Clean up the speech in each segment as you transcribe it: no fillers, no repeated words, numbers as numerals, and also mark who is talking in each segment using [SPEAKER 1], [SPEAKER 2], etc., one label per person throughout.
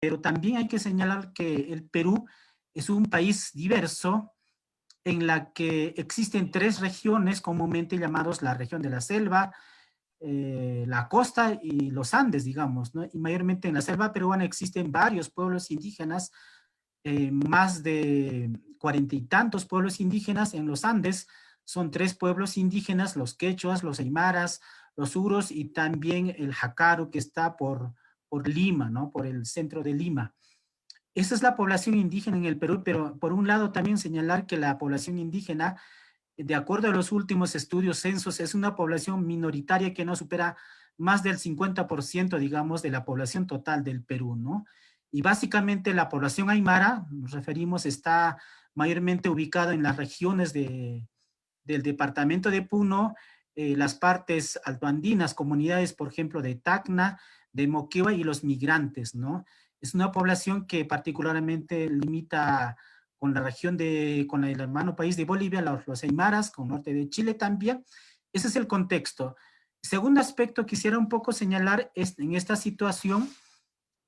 [SPEAKER 1] pero también hay que señalar que el Perú es un país diverso en la que existen tres regiones comúnmente llamados la región de la selva, la costa y los Andes, digamos, ¿no? Y mayormente en la selva peruana existen varios pueblos indígenas, más de 40 y tantos pueblos indígenas. En los Andes son tres pueblos indígenas: los quechuas, los aymaras, los uros y también el jacaro, que está por Lima, ¿no? Por el centro de Lima. Esa es la población indígena en el Perú, pero por un lado también señalar que la población indígena, de acuerdo a los últimos estudios censos, es una población minoritaria que no supera más del 50%, digamos, de la población total del Perú, ¿no? Y básicamente la población aymara, nos referimos, está mayormente ubicada en las regiones del departamento de Puno, las partes altoandinas, comunidades, por ejemplo, de Tacna, de Moquegua y los migrantes, ¿no? Es una población que particularmente limita con la región con el hermano país de Bolivia, los aymaras, con norte de Chile también. Ese es el contexto. Segundo aspecto, quisiera un poco señalar en esta situación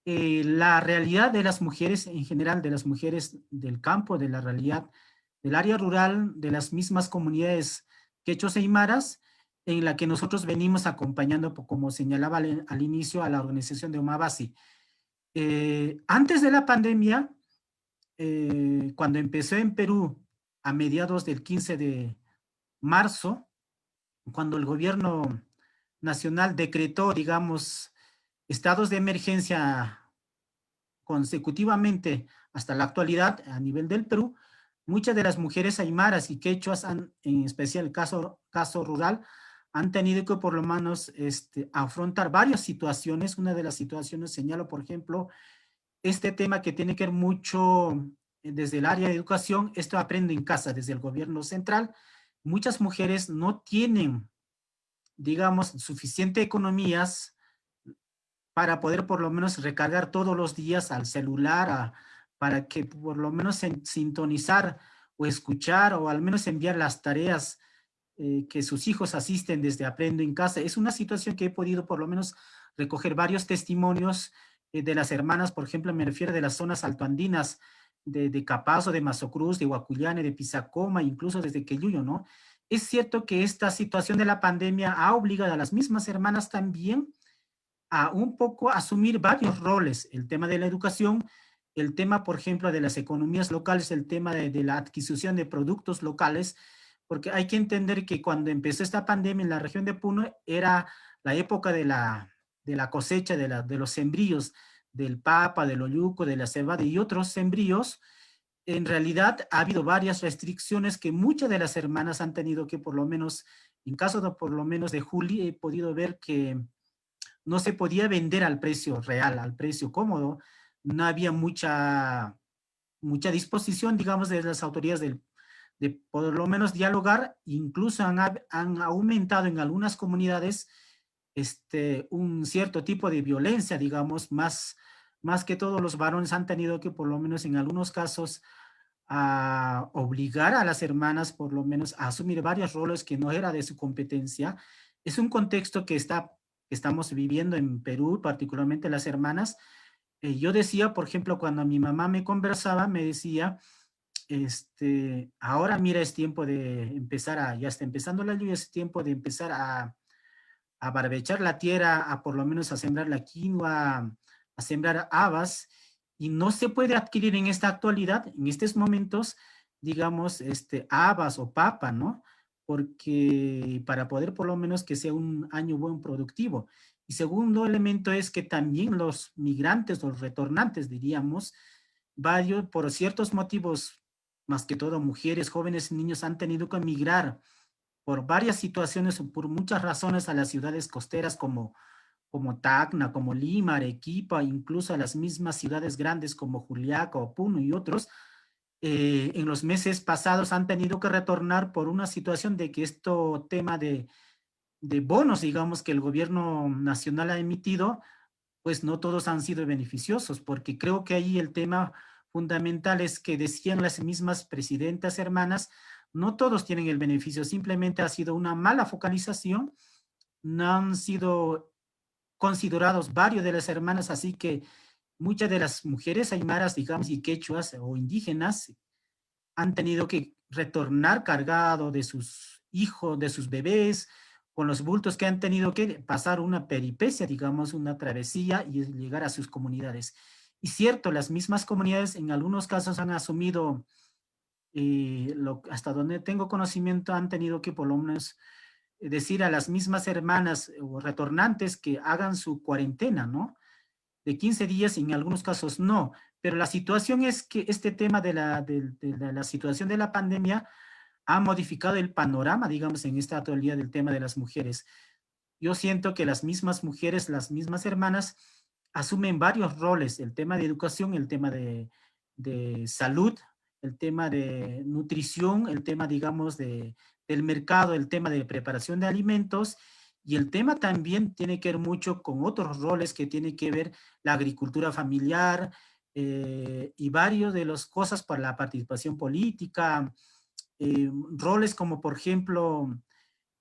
[SPEAKER 1] la realidad de las mujeres en general, de las mujeres del campo, de la realidad del área rural, de las mismas comunidades quechos e aymaras, en la que nosotros venimos acompañando, como señalaba al inicio, a la organización de Omabasi. Antes de la pandemia, cuando empezó en Perú a mediados del 15 de marzo, cuando el gobierno nacional decretó, digamos, estados de emergencia consecutivamente hasta la actualidad a nivel del Perú, muchas de las mujeres aymaras y quechuas, en especial el caso rural, han tenido que por lo menos afrontar varias situaciones. Una de las situaciones, señalo, por ejemplo, este tema que tiene que ver mucho desde el área de educación. Esto aprende en casa, desde el gobierno central. Muchas mujeres no tienen, digamos, suficiente economías para poder por lo menos recargar todos los días al celular, para que por lo menos sintonizar o escuchar o al menos enviar las tareas que sus hijos asisten desde Aprendo en Casa. Es una situación que he podido por lo menos recoger varios testimonios de las hermanas, por ejemplo, me refiero de las zonas altoandinas, de Capazo, de Mazocruz, de Huacullane, de Pisacoma, incluso desde Queyuyo, ¿no? Es cierto que esta situación de la pandemia ha obligado a las mismas hermanas también a un poco asumir varios roles: el tema de la educación, el tema, por ejemplo, de las economías locales, el tema de la adquisición de productos locales, porque hay que entender que cuando empezó esta pandemia en la región de Puno era la época de la cosecha de los sembríos, del papa, del oyuco, de la cebada y otros sembríos. En realidad ha habido varias restricciones que muchas de las hermanas han tenido que, por lo menos, en caso de por lo menos de Juli, he podido ver que no se podía vender al precio real, al precio cómodo. No había mucha disposición, digamos, de las autoridades de por lo menos dialogar. Incluso han aumentado en algunas comunidades un cierto tipo de violencia, digamos, más que todos los varones han tenido que, por lo menos en algunos casos, a obligar a las hermanas, por lo menos, a asumir varios roles que no era de su competencia. Es un contexto que estamos viviendo en Perú, particularmente las hermanas. Yo decía, por ejemplo, cuando mi mamá me conversaba, me decía, ahora mira, es tiempo de empezar ya está empezando la lluvia, es tiempo de empezar a barbechar la tierra, a por lo menos a sembrar la quinoa, a sembrar habas, y no se puede adquirir en esta actualidad, en estos momentos, digamos, habas o papa, ¿no? Porque para poder por lo menos que sea un año buen productivo. Y segundo elemento es que también los migrantes, los retornantes, diríamos, varios, por ciertos motivos, más que todo mujeres, jóvenes y niños, han tenido que migrar por varias situaciones o por muchas razones a las ciudades costeras como Tacna, como Lima, Arequipa, incluso a las mismas ciudades grandes como Juliaca o Puno y otros. En los meses pasados han tenido que retornar por una situación de que esto tema de bonos, digamos, que el gobierno nacional ha emitido, pues no todos han sido beneficiosos, porque creo que ahí el tema fundamental es que decían las mismas presidentas hermanas, no todos tienen el beneficio, simplemente ha sido una mala focalización, no han sido considerados varios de las hermanas, así que muchas de las mujeres aymaras, digamos, y quechuas o indígenas han tenido que retornar cargado de sus hijos, de sus bebés, con los bultos que han tenido que pasar una peripecia, digamos, una travesía y llegar a sus comunidades. Y cierto, las mismas comunidades en algunos casos han asumido, hasta donde tengo conocimiento, han tenido que por lo menos decir a las mismas hermanas o retornantes que hagan su cuarentena, ¿no? De 15 días, en algunos casos no. Pero la situación es que este tema de la situación de la pandemia ha modificado el panorama, digamos, en esta actualidad del tema de las mujeres. Yo siento que las mismas mujeres, las mismas hermanas, asumen varios roles, el tema de educación, el tema de salud, el tema de nutrición, el tema, digamos, del mercado, el tema de preparación de alimentos, y el tema también tiene que ver mucho con otros roles que tiene que ver la agricultura familiar y varios de las cosas para la participación política, roles como por ejemplo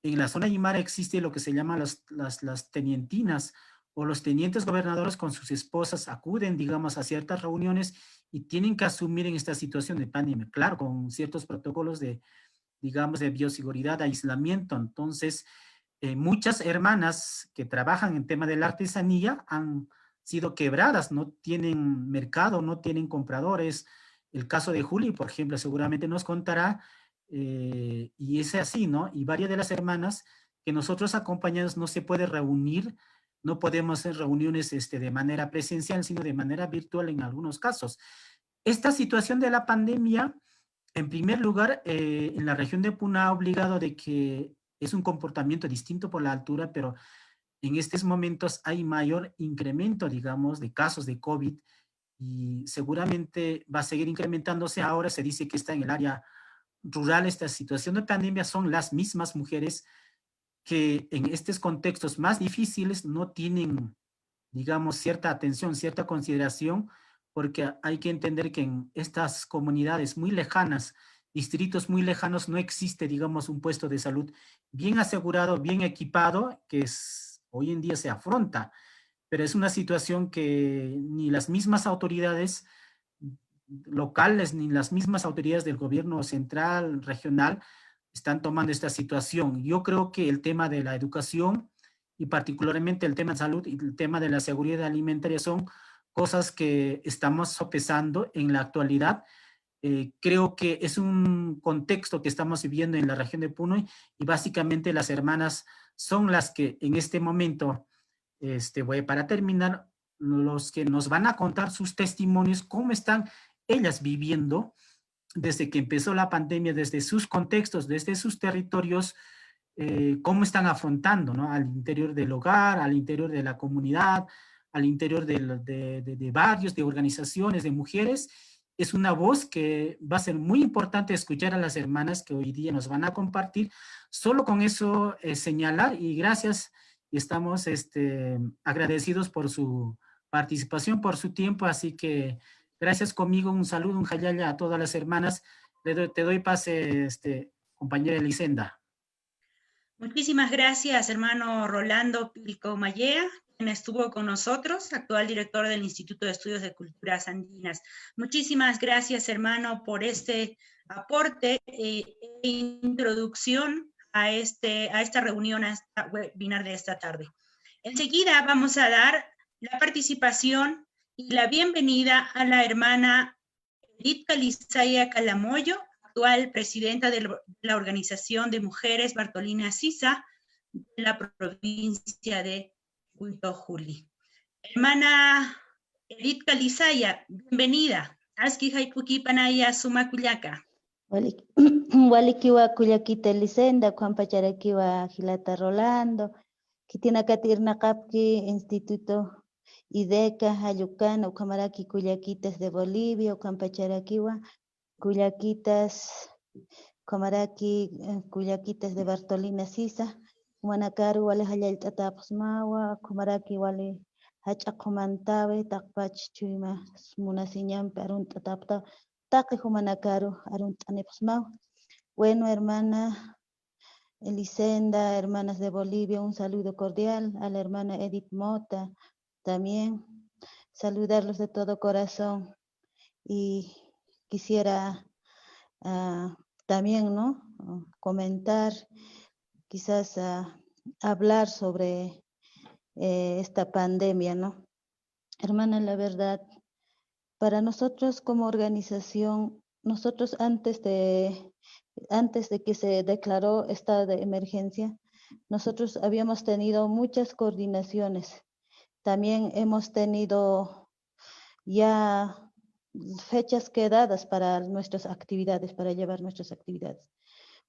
[SPEAKER 1] en la zona Aymara existe lo que se llama las tenientinas o los tenientes gobernadores con sus esposas acuden, digamos, a ciertas reuniones y tienen que asumir en esta situación de pandemia, claro, con ciertos protocolos de, digamos, de bioseguridad, aislamiento. Entonces, muchas hermanas que trabajan en tema de la artesanía han sido quebradas, no tienen mercado, no tienen compradores. El caso de Juli, por ejemplo, seguramente nos contará, y es así, ¿no? Y varias de las hermanas que nosotros acompañamos no se puede reunir, no podemos hacer reuniones de manera presencial, sino de manera virtual en algunos casos. Esta situación de la pandemia, en primer lugar, en la región de Puna ha obligado de que es un comportamiento distinto por la altura, pero en estos momentos hay mayor incremento, digamos, de casos de COVID y seguramente va a seguir incrementándose. Ahora se dice que está en el área rural esta situación de pandemia, son las mismas mujeres que en estos contextos más difíciles no tienen, digamos, cierta atención, cierta consideración, porque hay que entender que en estas comunidades muy lejanas, distritos muy lejanos, no existe, digamos, un puesto de salud bien asegurado, bien equipado, que es, hoy en día se afronta, pero es una situación que ni las mismas autoridades locales ni las mismas autoridades del gobierno central, regional, están tomando esta situación. Yo creo que el tema de la educación y particularmente el tema de salud y el tema de la seguridad alimentaria son cosas que estamos sopesando en la actualidad. Creo que es un contexto que estamos viviendo en la región de Puno y básicamente las hermanas son las que en este momento, para terminar, los que nos van a contar sus testimonios, cómo están ellas viviendo desde que empezó la pandemia, desde sus contextos, desde sus territorios, cómo están afrontando, ¿no? Al interior del hogar, al interior de la comunidad, al interior de barrios, de organizaciones, de mujeres. Es una voz que va a ser muy importante escuchar a las hermanas que hoy día nos van a compartir. Solo con eso señalar y gracias. Y estamos agradecidos por su participación, por su tiempo. Así que gracias conmigo. Un saludo, un jayaya a todas las hermanas. Te doy pase, compañera Elisenda.
[SPEAKER 2] Muchísimas gracias, hermano Rolando Pilcomayea, quien estuvo con nosotros, actual director del Instituto de Estudios de Culturas Andinas. Muchísimas gracias, hermano, por este aporte e introducción a esta reunión, a esta webinar de esta tarde. Enseguida vamos a dar la participación y la bienvenida a la hermana Edith Calizaya Calamoyo, actual presidenta de la Organización de Mujeres Bartolina Sisa de la provincia de Huitojuli. Hermana Edith Calizaya, bienvenida. Aski Haipuki Panaya Sumacuyaca.
[SPEAKER 3] Walikiwa Kuyakita Elisenda, Juan Pacharakiwa Gilata Rolando, Kitina Katirna Kapki, Instituto IDECA, Hayucana, Ucamaraki Cuyaquitas de Bolivia, Ucampacharakiwa, Cuyaquitas, Ucamaraki, Cuyaquitas de Bartolina Sisa, Manakaru, Wale Hayal Tatapsmawa, Ucamaraki, Wale Hachakumantabe, Takpach Chuima, Munasiñam, Perun Tatapta, Taki Humanakaru, Arun Tanepsmaw. Bueno, hermana Elisenda, hermanas de Bolivia, un saludo cordial a la hermana Edith Mota, también saludarlos de todo corazón y quisiera también, ¿no? Comentar, quizás hablar sobre esta pandemia, ¿no? Hermana, la verdad, para nosotros como organización, nosotros antes de que se declaró estado de emergencia, nosotros habíamos tenido muchas coordinaciones. También hemos tenido ya fechas quedadas para nuestras actividades, para llevar nuestras actividades.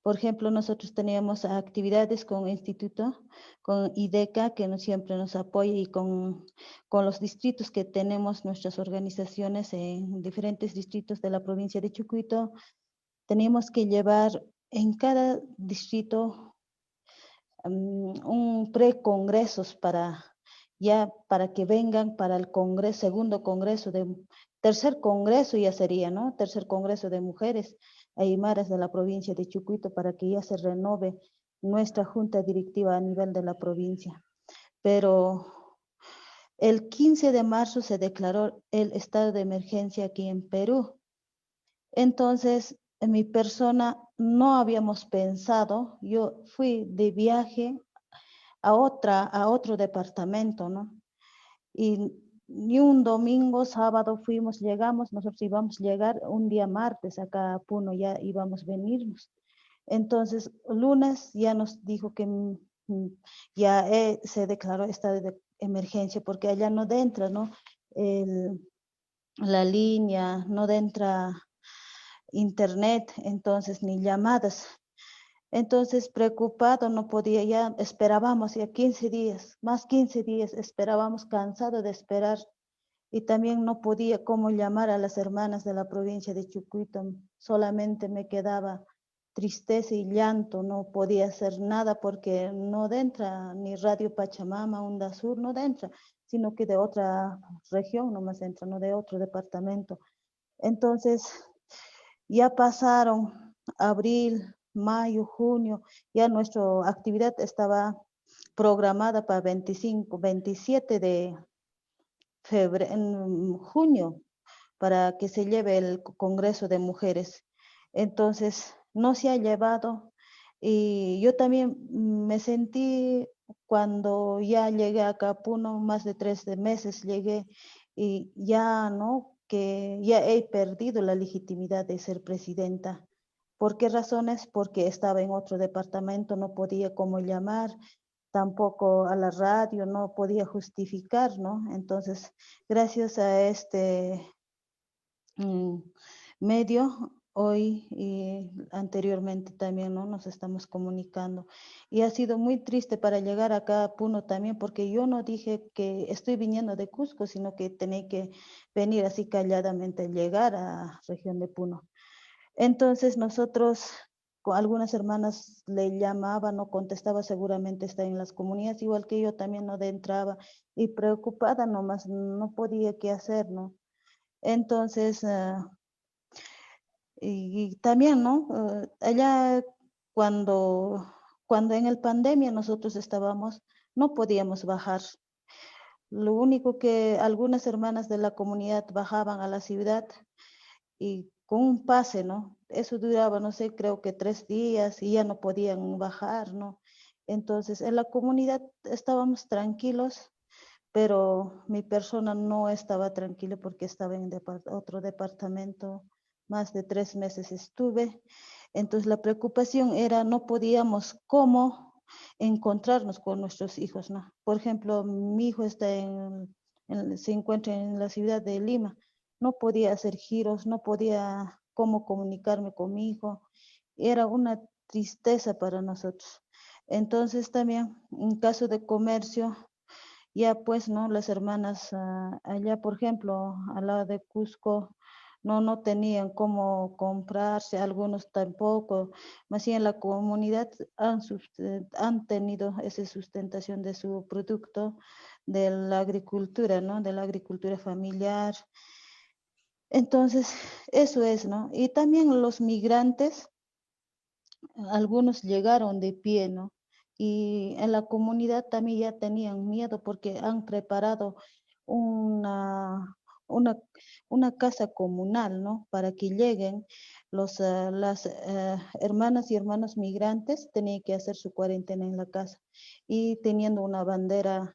[SPEAKER 3] Por ejemplo, nosotros teníamos actividades con Instituto, con IDECA, que siempre nos apoya, y con los distritos que tenemos, nuestras organizaciones en diferentes distritos de la provincia de Chucuito. Teníamos que llevar en cada distrito un pre-congresos para que vengan para el congreso, tercer congreso ya sería, ¿no? Tercer congreso de mujeres aymaras de la provincia de Chucuito, para que ya se renove nuestra junta directiva a nivel de la provincia. Pero el 15 de marzo se declaró el estado de emergencia aquí en Perú. Entonces, en mi persona no habíamos pensado, yo fui de viaje a otro departamento, ¿no? Y un domingo, sábado llegamos, nosotros íbamos a llegar un día martes acá a Puno, ya íbamos a venirnos. Entonces, lunes ya nos dijo que ya se declaró estado de emergencia, porque allá no entra, ¿no? La línea, no entra internet, entonces ni llamadas. Entonces, preocupado, no podía, ya esperábamos ya 15 días, más 15 días, esperábamos, cansado de esperar, y también no podía cómo llamar a las hermanas de la provincia de Chucuito, solamente me quedaba tristeza y llanto, no podía hacer nada porque no entra ni Radio Pachamama, Onda Sur, no entra, sino que de otra región nomás entra, no de otro departamento. Entonces, ya pasaron abril, mayo, junio, ya nuestra actividad estaba programada para 25, 27 de febrero, en junio, para que se lleve el Congreso de Mujeres. Entonces, no se ha llevado, y yo también me sentí, cuando ya llegué acá a Puno, más de 3 meses llegué, y ya, ¿no? Que ya he perdido la legitimidad de ser presidenta. ¿Por qué razones? Porque estaba en otro departamento, no podía cómo llamar, tampoco a la radio, no podía justificar, ¿no? Entonces, gracias a este medio, hoy y anteriormente también, ¿no? Nos estamos comunicando. Y ha sido muy triste para llegar acá a Puno también, porque yo no dije que estoy viniendo de Cusco, sino que tenía que venir así calladamente, llegar a región de Puno. Entonces nosotros, con algunas hermanas le llamaban, no contestaba, seguramente está en las comunidades, igual que yo también no entraba, y preocupada nomás, no podía qué hacer, ¿no? Entonces, y también, ¿no? Allá cuando en el pandemia nosotros estábamos, no podíamos bajar. Lo único que algunas hermanas de la comunidad bajaban a la ciudad, y con un pase, ¿no? Eso duraba, no sé, creo que 3 días, y ya no podían bajar, ¿no? Entonces, en la comunidad estábamos tranquilos, pero mi persona no estaba tranquila porque estaba en otro departamento, más de 3 meses estuve. Entonces, la preocupación era, no podíamos cómo encontrarnos con nuestros hijos, ¿no? Por ejemplo, mi hijo se encuentra en la ciudad de Lima, no podía hacer giros, no podía cómo comunicarme con mi hijo, era una tristeza para nosotros. Entonces también, en caso de comercio, ya pues, ¿no? Las hermanas allá, por ejemplo, al lado de Cusco, no tenían cómo comprarse, algunos tampoco, más bien en la comunidad han tenido esa sustentación de su producto, de la agricultura, ¿no? De la agricultura familiar. Entonces, eso es, ¿no? Y también los migrantes, algunos llegaron de pie, ¿no? Y en la comunidad también ya tenían miedo porque han preparado una, una, una casa comunal, ¿no? Para que lleguen las hermanas y hermanos migrantes, tenían que hacer su cuarentena en la casa y teniendo una bandera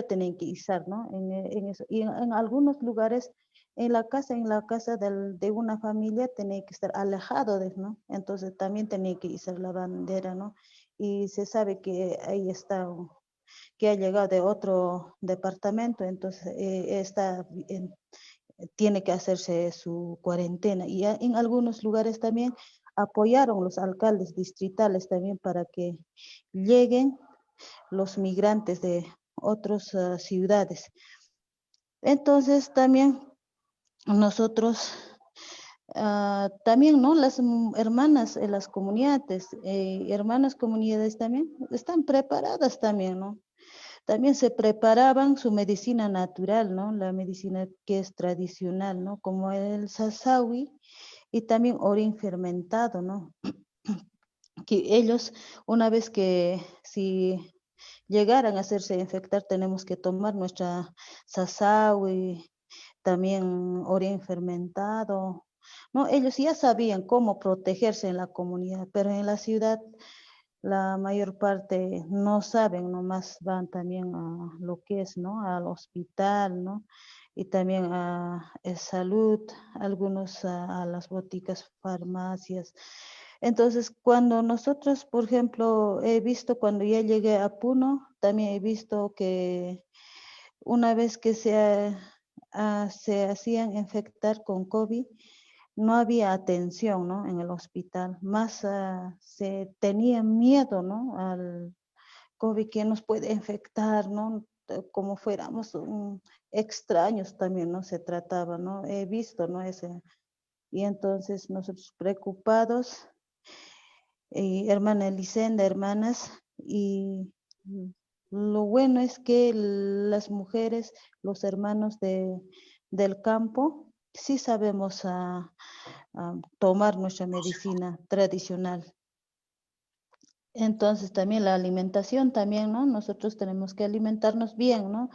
[SPEAKER 3] tienen que izar, ¿no? En eso. Y en algunos lugares, en la casa de una familia, tiene que estar alejado de, ¿no? Entonces también tiene que izar la bandera, ¿no? Y se sabe que ahí está, que ha llegado de otro departamento, entonces tiene que hacerse su cuarentena. Y en algunos lugares también apoyaron los alcaldes distritales también para que lleguen los migrantes de otras ciudades. Entonces también nosotros, también, ¿no? Las hermanas en las comunidades, hermanas comunidades también están preparadas también, ¿no? También se preparaban su medicina natural, ¿no? La medicina que es tradicional, ¿no? Como el sasawi y también orín fermentado, ¿no? Que ellos, una vez que si llegaran a hacerse infectar, tenemos que tomar nuestra sasawi, también orín fermentado, ¿no? Ellos ya sabían cómo protegerse en la comunidad, pero en la ciudad la mayor parte no saben, nomás van también a lo que es, ¿no? Al hospital, ¿no? Y también a salud, algunos a las boticas, farmacias. Entonces, cuando nosotros, por ejemplo, he visto cuando ya llegué a Puno, también he visto que una vez que se hacían infectar con COVID, no había atención, ¿no? En el hospital, más se tenía miedo, ¿no? Al COVID que nos puede infectar, ¿no? Como fuéramos extraños también, ¿no? Se trataba, ¿no? He visto, ¿no? Y entonces nosotros preocupados, y hermana Elisenda, hermanas, y lo bueno es que las mujeres, los hermanos del campo, sí sabemos tomar nuestra medicina tradicional. Entonces también la alimentación también, ¿no? Nosotros tenemos que alimentarnos bien, ¿no?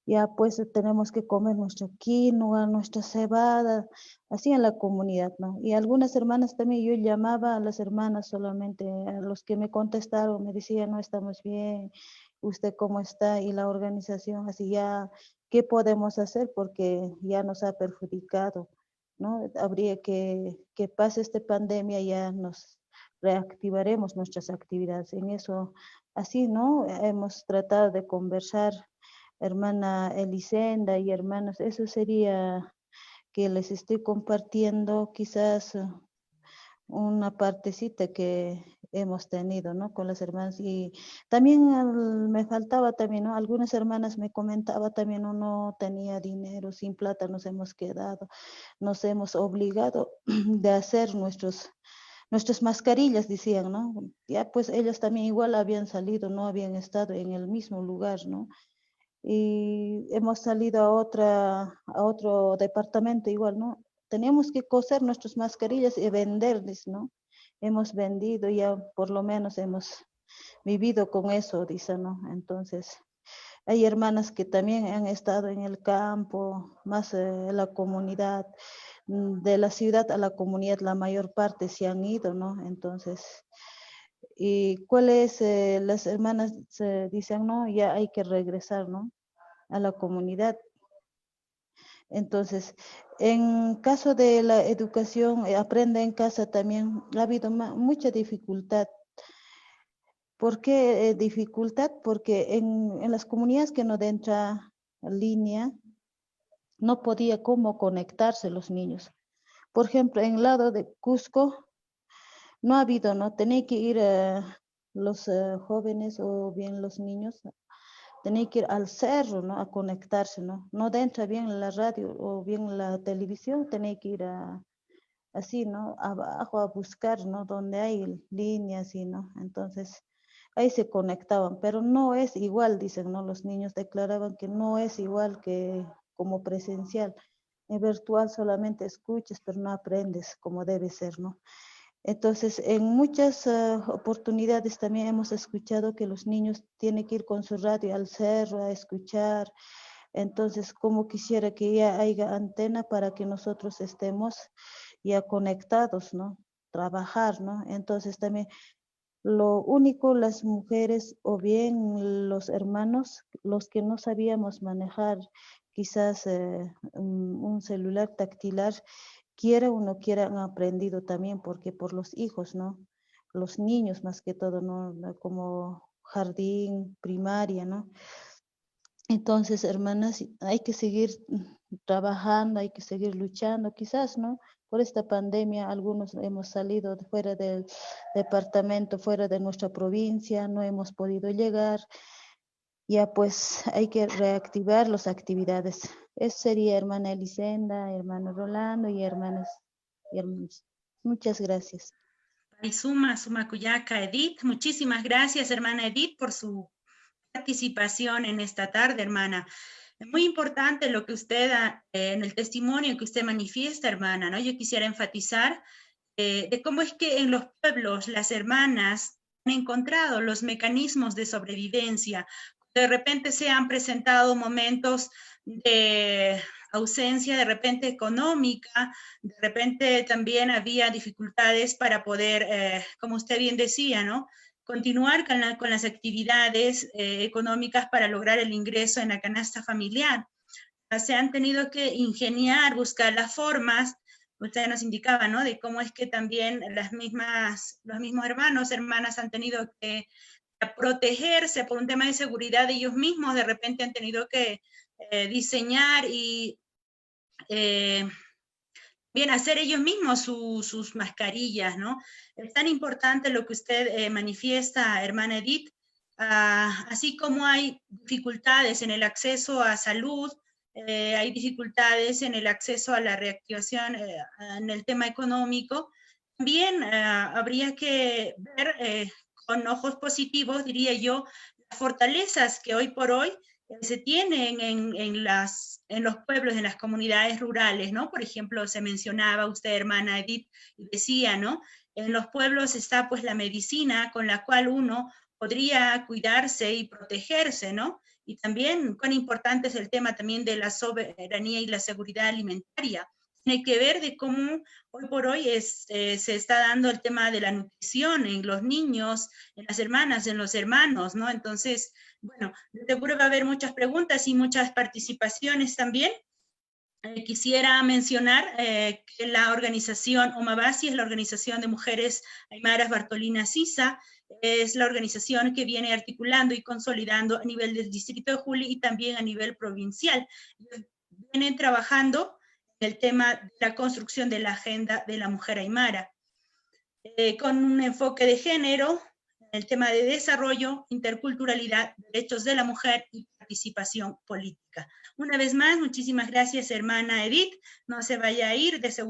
[SPEAKER 3] Ya pues tenemos que comer nuestra quinoa, nuestra cebada, así en la comunidad, ¿no? Y algunas hermanas también, yo llamaba a las hermanas solamente, a los que me contestaron, me decían, no estamos bien, ¿usted cómo está? Y la organización, así ya, ¿qué podemos hacer? Porque ya nos ha perjudicado, ¿no? Habría que pase esta pandemia, ya nos reactivaremos nuestras actividades. En eso, así, ¿no? Hemos tratado de conversar, hermana Elisenda y hermanos, eso sería que les estoy compartiendo quizás una partecita que hemos tenido, ¿no? Con las hermanas. Y también me faltaba también, ¿no? Algunas hermanas me comentaba también, no tenía dinero, sin plata nos hemos quedado, nos hemos obligado de hacer nuestras mascarillas, decían, ¿no? Ya pues ellas también igual habían salido, no habían estado en el mismo lugar, ¿no? Y hemos salido a otro departamento igual, ¿no? Tenemos que coser nuestras mascarillas y venderles, ¿no? Hemos vendido, ya por lo menos hemos vivido con eso, dice, ¿no? Entonces, hay hermanas que también han estado en el campo, más la comunidad, de la ciudad a la comunidad, la mayor parte se han ido, ¿no? Entonces, ¿y cuáles las hermanas dicen, no, ya hay que regresar, ¿no? A la comunidad. Entonces, en caso de la educación, aprende en casa también, ha habido mucha dificultad. ¿Por qué dificultad? Porque en las comunidades que no entra línea, no podía cómo conectarse los niños. Por ejemplo, en el lado de Cusco, no ha habido, ¿no? Tenía que ir los jóvenes o bien los niños, tenía que ir al cerro, ¿no? A conectarse, ¿no? No entra bien la radio o bien la televisión, tenía que ir así, ¿no? Abajo a buscar, ¿no? Donde hay líneas y, ¿no? Entonces, ahí se conectaban, pero no es igual, dicen, ¿no? Los niños declaraban que no es igual que como presencial. En virtual solamente escuchas, pero no aprendes como debe ser, ¿no? Entonces, en muchas oportunidades también hemos escuchado que los niños tienen que ir con su radio al cerro a escuchar. Entonces, como quisiera que ya haya antena para que nosotros estemos ya conectados, ¿no? Trabajar, ¿no? Entonces también lo único, las mujeres o bien los hermanos, los que no sabíamos manejar quizás un celular tactilar, quiera o no quiera, han aprendido también, porque por los hijos, ¿no? Los niños más que todo, ¿no? Como jardín, primaria, ¿no? Entonces, hermanas, hay que seguir trabajando, hay que seguir luchando, quizás, ¿no? Por esta pandemia, algunos hemos salido fuera del departamento, fuera de nuestra provincia, no hemos podido llegar. Ya pues hay que reactivar las actividades. Eso sería, hermana Elisenda, hermano Rolando y hermanas y hermanos. Muchas gracias.
[SPEAKER 2] Parizuma, Sumacuyaca, Edith. Muchísimas gracias, hermana Edith, por su participación en esta tarde, hermana. Es muy importante lo que usted, en el testimonio que usted manifiesta, hermana, ¿no? Yo quisiera enfatizar de cómo es que en los pueblos las hermanas han encontrado los mecanismos de sobrevivencia. De repente se han presentado momentos de ausencia, de repente económica, de repente también había dificultades para poder, como usted bien decía, ¿no? Continuar con las actividades económicas para lograr el ingreso en la canasta familiar. Se han tenido que ingeniar, buscar las formas. Usted nos indicaba, ¿no? De cómo es que también los mismos hermanos, hermanas han tenido que protegerse por un tema de seguridad de ellos mismos, de repente han tenido que diseñar y bien hacer ellos mismos sus mascarillas, ¿no? Es tan importante lo que usted manifiesta, hermana Edith, así como hay dificultades en el acceso a salud, hay dificultades en el acceso a la reactivación en el tema económico, también habría que ver con ojos positivos, diría yo, las fortalezas que hoy por hoy se tienen en los pueblos, en las comunidades rurales, ¿no? Por ejemplo, se mencionaba usted, hermana Edith, y decía, ¿no? En los pueblos está pues la medicina con la cual uno podría cuidarse y protegerse, ¿no? Y también cuán importante es el tema también de la soberanía y la seguridad alimentaria. Tiene que ver de cómo hoy por hoy se está dando el tema de la nutrición en los niños, en las hermanas, en los hermanos, ¿no? Entonces, bueno, seguro va a haber muchas preguntas y muchas participaciones también. Quisiera mencionar que la organización Omabasi es la organización de mujeres aymaras Bartolina Sisa, es la organización que viene articulando y consolidando a nivel del Distrito de Juli y también a nivel provincial. Vienen trabajando en el tema de la construcción de la agenda de la mujer aymara, con un enfoque de género, el tema de desarrollo, interculturalidad, derechos de la mujer y participación política. Una vez más, muchísimas gracias, hermana Edith. No se vaya a ir, de seguro